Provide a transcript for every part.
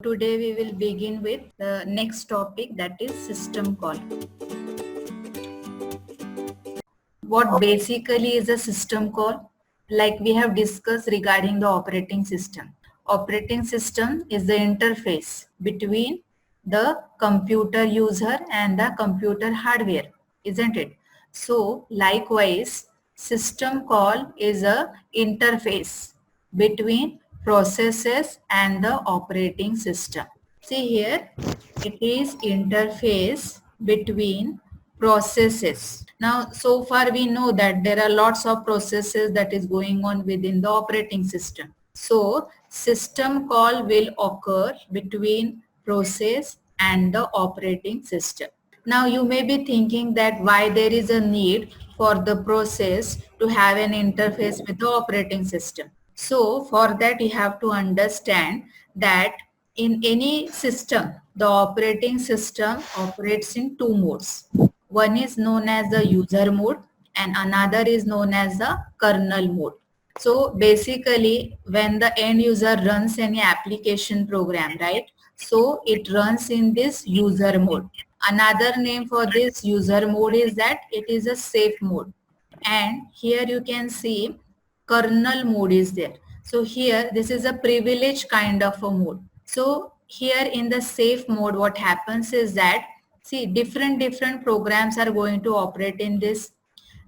Today we will begin with the next topic, that is system call. What basically is a system call? Like we have discussed regarding the operating system. Operating system is the interface between the computer user and the computer hardware, isn't it? So likewise, system call is a interface between processes and the operating system. See here, it is interface between processes. Now, so far we know that there are lots of processes that is going on within the operating system. So, system call will occur between process and the operating system. Now, you may be thinking that why there is a need for the process to have an interface with the operating system. So, for that you have to understand that in any system, the operating system operates in two modes. One is known as the user mode and another is known as the kernel mode. So basically when the end user runs any application program, right? So it runs in this user mode. Another name for this user mode is that it is a safe mode. And here you can see kernel mode is there. So here this is a privileged kind of a mode. So here in the safe mode, what happens is that, see, different programs are going to operate in this.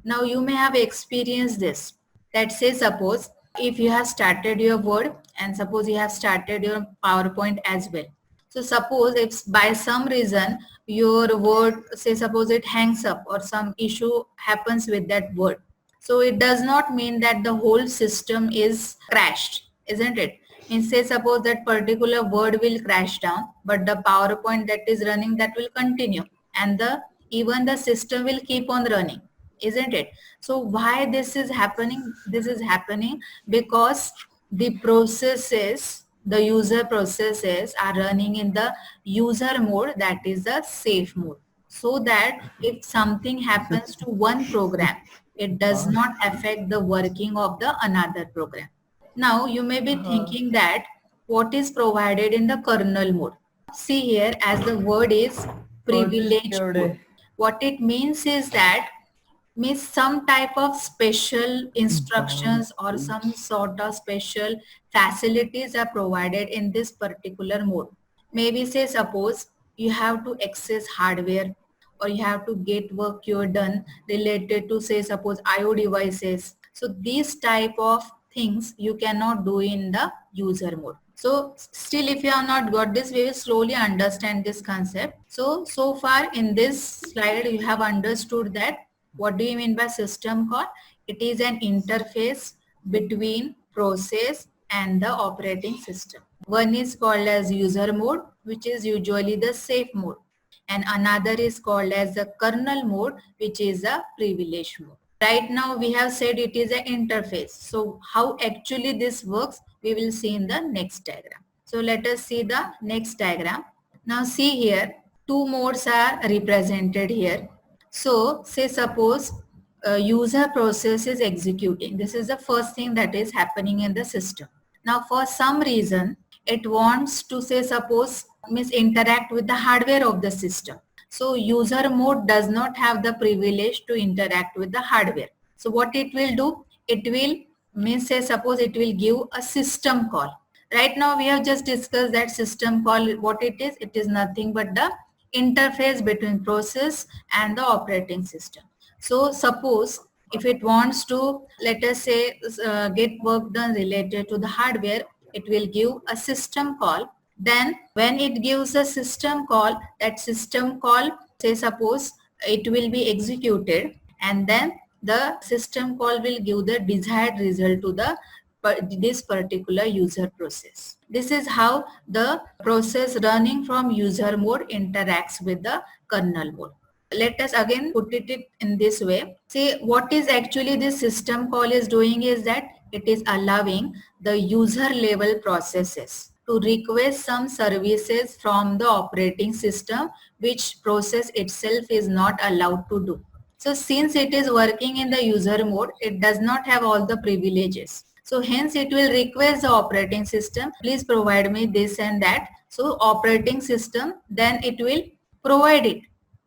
Now you may have experienced this. Let's say suppose if you have started your Word and suppose you have started your PowerPoint as well. So suppose if by some reason your Word, say suppose it hangs up or some issue happens with that Word. So it does not mean that the whole system is crashed, isn't it? Means say suppose that particular Word will crash down, but the PowerPoint that is running, that will continue, and the even the system will keep on running, isn't it? So why this is happening? This is happening because the processes, the user processes are running in the user mode, that is the safe mode, so that if something happens to one program, it does not affect the working of the another program. Now you may be thinking that what is provided in the kernel mode. See here, as the word is privileged mode. What it means is that means some type of special instructions or some sort of special facilities are provided in this particular mode. Maybe say suppose you have to access hardware or you have to get work you're done related to say suppose IO devices. So these type of things you cannot do in the user mode. So still if you have not got this, we will slowly understand this concept. So far in this slide you have understood that what do you mean by system call? It is an interface between process and the operating system. One is called as user mode, which is usually the safe mode, and another is called as the kernel mode, which is a privilege mode. Right now we have said it is an interface. So how actually this works, we will see in the next diagram. So let us see the next diagram. Now see here, two modes are represented here. So say suppose a user process is executing. This is the first thing that is happening in the system. Now for some reason it wants to say suppose interact with the hardware of the system. So user mode does not have the privilege to interact with the hardware. So what it will do? It will say suppose it will give a system call. Right now we have just discussed that system call, what it is. It is nothing but the interface between process and the operating system. So suppose if it wants to, let us say, get work done related to the hardware, it will give a system call. Then when it gives a system call, that system call, say suppose it will be executed, and then the system call will give the desired result to the this particular user process. This is how the process running from user mode interacts with the kernel mode. Let us again put it in this way. See, what is actually this system call is doing is that it is allowing the user level processes to request some services from the operating system, which process itself is not allowed to do. So since it is working in the user mode, it does not have all the privileges. So hence it will request the operating system, please provide me this and that, So operating system, then it will provide it.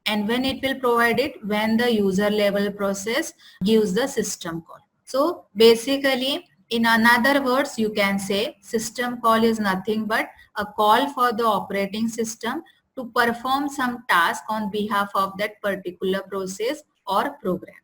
And when it will provide it, when the user level process gives the system call. So basically, in another words, you can say system call is nothing but a call for the operating system to perform some task on behalf of that particular process or program.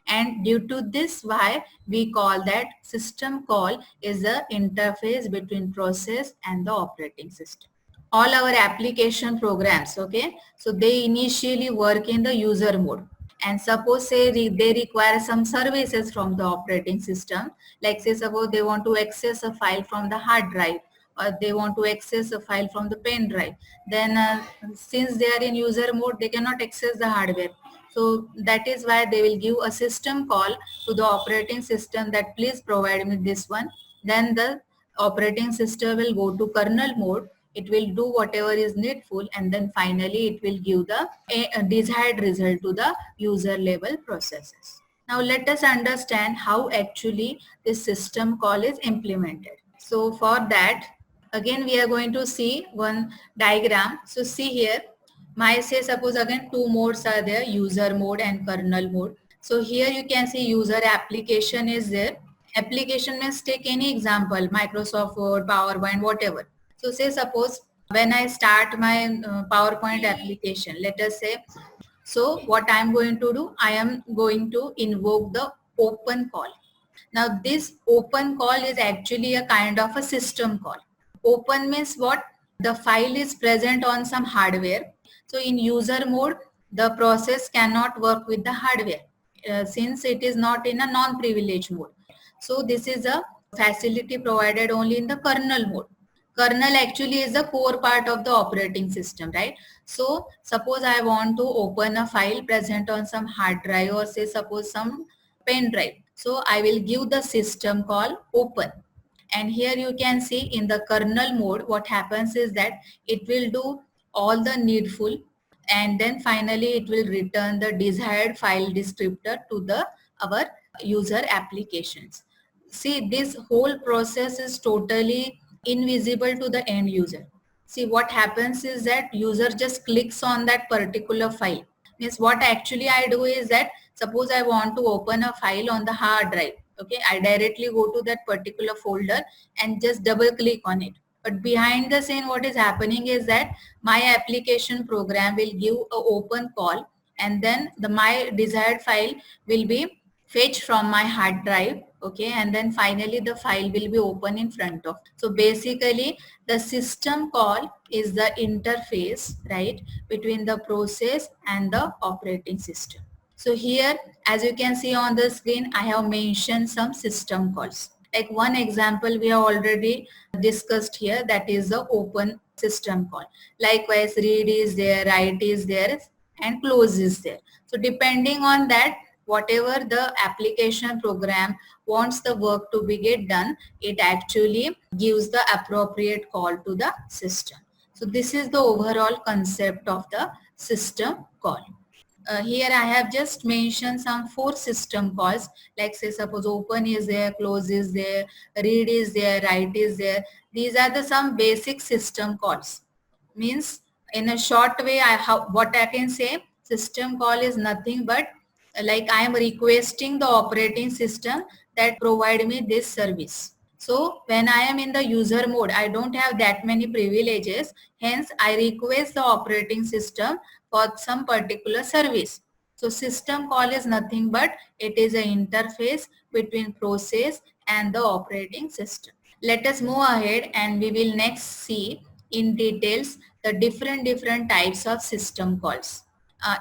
And due to this, why we call that system call is the interface between process and the operating system. All our application programs, okay, so they initially work in the user mode. And suppose say they require some services from the operating system, like say suppose they want to access a file from the hard drive, or they want to access a file from the pen drive, then since they are in user mode, they cannot access the hardware. So that is why they will give a system call to the operating system that please provide me this one. Then the operating system will go to kernel mode. It will do whatever is needful, and then finally it will give the desired result to the user level processes. Now let us understand how actually this system call is implemented. So for that, again we are going to see one diagram. So see here, my say suppose again two modes are there, user mode and kernel mode. So here you can see user application is there. Application means take any example, Microsoft Word, PowerPoint, whatever. So say suppose when I start my PowerPoint application, let us say, so what I am going to do, I am going to invoke the open call. Now this open call is actually a kind of a system call. Open means what? The file is present on some hardware. So in user mode, the process cannot work with the hardware since it is not in a non-privileged mode. So this is a facility provided only in the kernel mode. Kernel actually is the core part of the operating system, right? So suppose I want to open a file present on some hard drive, or say suppose some pen drive. So I will give the system call open. And here you can see in the kernel mode, what happens is that it will do all the needful, and then finally it will return the desired file descriptor to the our user applications. See, this whole process is totally invisible to the end user. See, what happens is that user just clicks on that particular file. Means what actually I do is that suppose I want to open a file on the hard drive. Okay, I directly go to that particular folder and just double click on it. But behind the scene, what is happening is that my application program will give a open call, and then my desired file will be fetched from my hard drive. Okay, and then finally the file will be open in front of. So basically the system call is the interface, right, between the process and the operating system. So here, as you can see on the screen, I have mentioned some system calls. Like one example we have already discussed here, that is the open system call. Likewise, read is there, write is there, and close is there. So depending on that, whatever the application program wants the work to be get done, it actually gives the appropriate call to the system. So this is the overall concept of the system call. Here I have just mentioned some 4 system calls, like say suppose open is there, close is there, read is there, write is there. These are the some basic system calls. Means in a short way, what I can say, system call is nothing but like I am requesting the operating system that provide me this service. So when I am in the user mode, I don't have that many privileges. Hence, I request the operating system for some particular service. So system call is nothing but it is an interface between process and the operating system. Let us move ahead and we will next see in details the different types of system calls.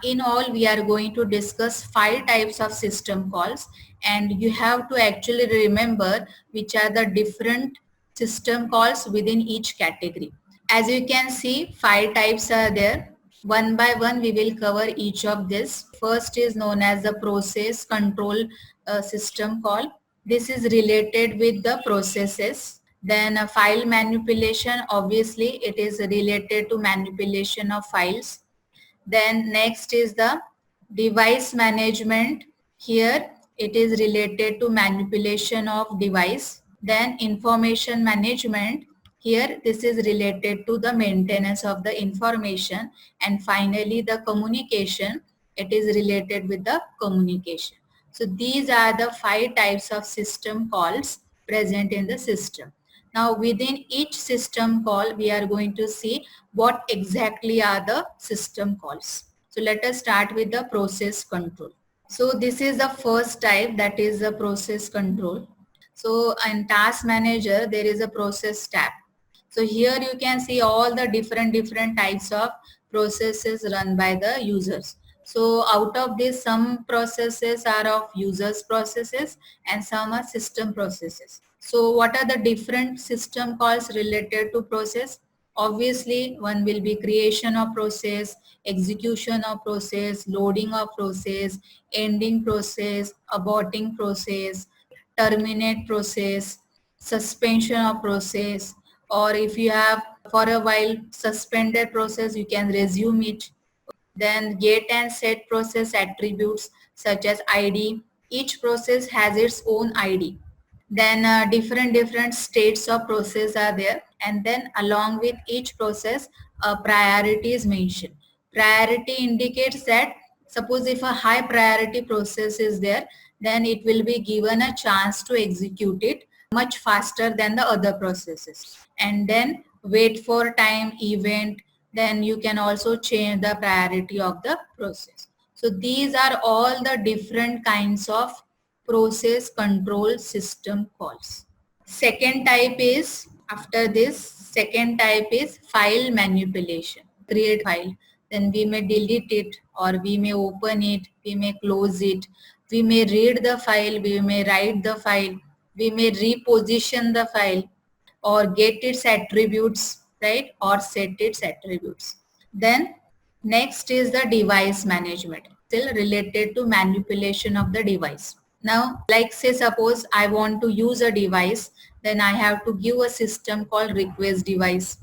In all, we are going to discuss 5 types of system calls, and you have to actually remember which are the different system calls within each category. As you can see, 5 types are there. One by one, we will cover each of this. First is known as the process control system call. This is related with the processes. Then file manipulation, obviously it is related to manipulation of files. Then next is the device management. Here it is related to manipulation of device. Then information management. Here, this is related to the maintenance of the information, and finally the communication, it is related with the communication. So these are the 5 types of system calls present in the system. Now within each system call, we are going to see what exactly are the system calls. So let us start with the process control. So this is the first type, that is the process control. So in task manager, there is a process tab. So here you can see all the different types of processes run by the users. So out of this, some processes are of users processes and some are system processes. So what are the different system calls related to process? Obviously, one will be creation of process, execution of process, loading of process, ending process, aborting process, terminate process, suspension of process, or if you have for a while suspended process, you can resume it. Then get and set process attributes such as ID. Each process has its own ID. Then different states of process are there, and then along with each process a priority is mentioned. Priority indicates that suppose if a high priority process is there, then it will be given a chance to execute it much faster than the other processes. And then wait for time event, then you can also change the priority of the process. So these are all the different kinds of process control system calls. Second type is, after this, second type is file manipulation. Create file, then we may delete it or we may open it, we may close it, we may read the file, we may write the file, we may reposition the file or get its attributes, right, or set its attributes. Then next is the device management, still related to manipulation of the device. Now, like say suppose I want to use a device, then I have to give a system called request device.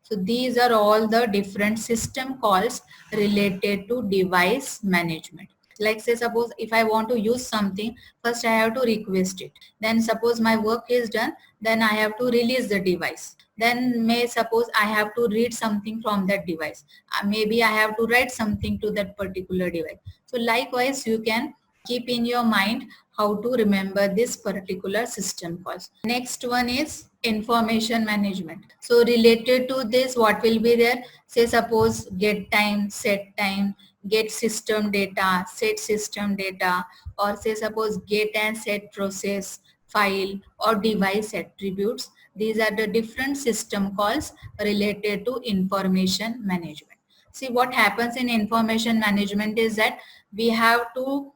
So these are all the different system calls related to device management. Like say suppose if I want to use something, first I have to request it. Then suppose my work is done, then I have to release the device. Then may suppose I have to read something from that device. Maybe I have to write something to that particular device. So likewise you can keep in your mind how to remember this particular system calls. Next one is information management. So related to this, what will be there? Say suppose get time, set time, get system data, set system data, or say suppose get and set process, file or device attributes. These are the different system calls related to information management. See what happens in information management is that we have to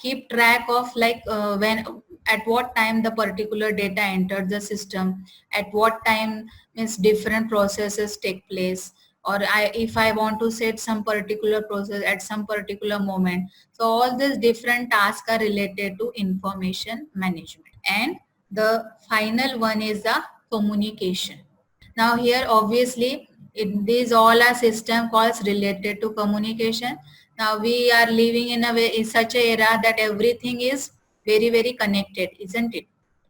keep track of like when at what time the particular data entered the system, at what time means different processes take place, or if I want to set some particular process at some particular moment. So all these different tasks are related to information management. And the final one is the communication. Now here obviously these all are system calls related to communication. Now we are living in a way, in such a era that everything is very connected, isn't it?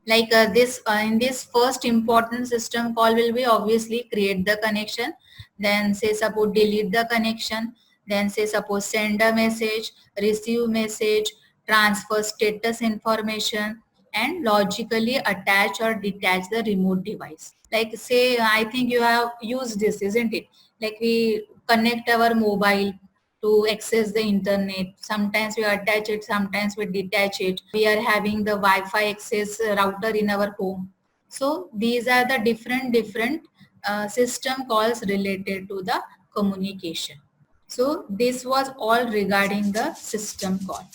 Like this in this first important system call will be obviously create the connection, then say suppose delete the connection, then say suppose send a message, receive message, transfer status information, and logically attach or detach the remote device. Like say I think you have used this, isn't it? Like we connect our mobile to access the internet. Sometimes we attach it, sometimes we detach it. We are having the Wi-Fi access router in our home. So these are the different system calls related to the communication. So this was all regarding the system call.